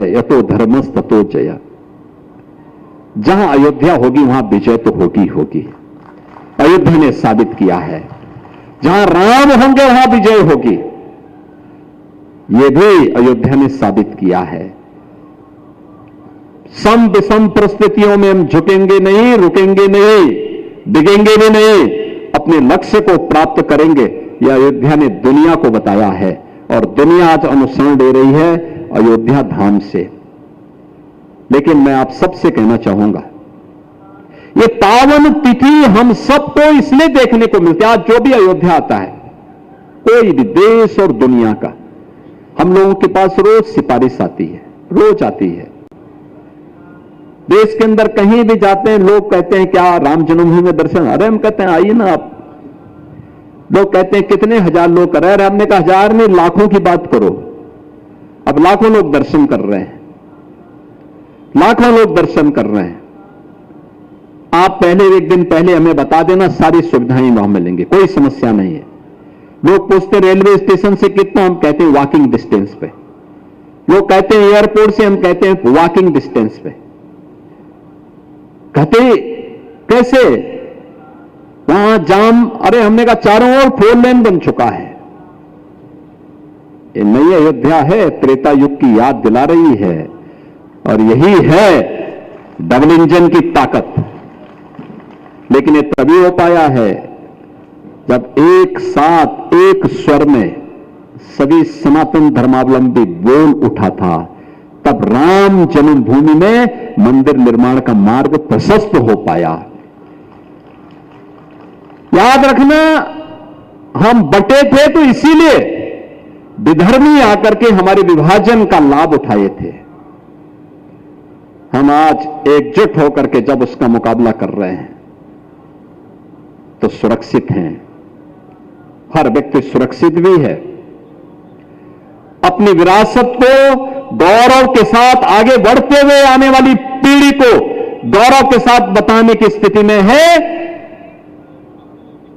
यतो धर्मस्ततो जय। जहां अयोध्या होगी वहां विजय तो होगी होगी। अयोध्या ने साबित किया है जहां राम होंगे वहां विजय होगी। यह भी अयोध्या ने साबित किया है। सम विषम परिस्थितियों में हम झुकेंगे नहीं, रुकेंगे नहीं, डिगेंगे भी नहीं, अपने लक्ष्य को प्राप्त करेंगे। यह अयोध्या ने दुनिया को बताया है और दुनिया आज अनुसरण ले रही है अयोध्या धाम से। लेकिन मैं आप सबसे कहना चाहूंगा, यह पावन तिथि हम सबको इसलिए देखने को मिलती है। आज जो भी अयोध्या आता है, कोई भी देश और दुनिया का, हम लोगों के पास रोज सिफारिश आती है, रोज आती है। देश के अंदर कहीं भी जाते हैं, लोग कहते हैं क्या राम जन्मभूमि में दर्शन, अरे हम कहते हैं आइए ना आप। लोग कहते हैं कितने हजार लोग कर रहे हैं, हमने कहा हजार नहीं, लाखों की बात करो। अब लाखों लोग दर्शन कर रहे हैं, लाखों लोग दर्शन कर रहे हैं। आप पहले एक दिन पहले हमें बता देना, सारी सुविधाएं वहां मिलेंगी, कोई समस्या नहीं है। लोग पूछते रेलवे स्टेशन से कितना, हम कहते हैं वॉकिंग डिस्टेंस पे। लोग कहते हैं एयरपोर्ट से, हम कहते हैं वॉकिंग डिस्टेंस पे। कहते कैसे, वहां जाम, अरे हमने कहा चारों ओर 4 लेन बन चुका है। ये नई अयोध्या है, त्रेता युग की याद दिला रही है। और यही है डबल इंजन की ताकत। लेकिन ये तभी हो पाया है जब एक साथ एक स्वर में सभी सनातन धर्मावलंबी बोल उठा था। तब राम जन्मभूमि में मंदिर निर्माण का मार्ग प्रशस्त हो पाया। याद रखना, हम बटे थे तो इसीलिए विधर्मी आकर के हमारे विभाजन का लाभ उठाए थे। हम आज एकजुट होकर के जब उसका मुकाबला कर रहे हैं तो सुरक्षित हैं। हर व्यक्ति सुरक्षित भी है। अपनी विरासत को गौरव के साथ आगे बढ़ते हुए आने वाली पीढ़ी को गौरव के साथ बताने की स्थिति में है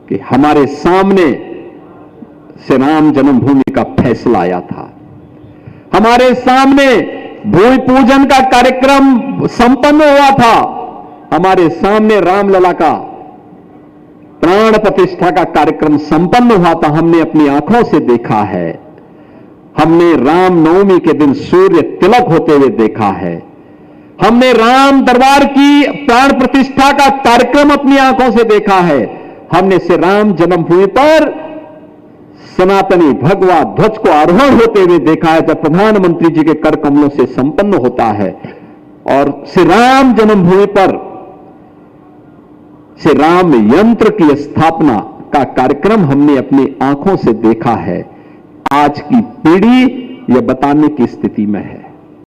कि हमारे सामने से राम जन्मभूमि का फैसला आया था। हमारे सामने भूमि पूजन का कार्यक्रम संपन्न हुआ था। हमारे सामने रामलला का प्राण प्रतिष्ठा का कार्यक्रम संपन्न हुआ था। हमने अपनी आंखों से देखा है। हमने रामनवमी के दिन सूर्य तिलक होते हुए देखा है। हमने राम दरबार की प्राण प्रतिष्ठा का कार्यक्रम अपनी आंखों से देखा है। हमने श्री राम जन्मभूमि पर सनातनी भगवा ध्वज को आरोहण होते हुए देखा है, जब प्रधानमंत्री जी के कर कमलों से संपन्न होता है। और श्री राम जन्मभूमि पर श्री राम यंत्र की स्थापना का कार्यक्रम हमने अपनी आंखों से देखा है। आज की पीढ़ी यह बताने की स्थिति में है।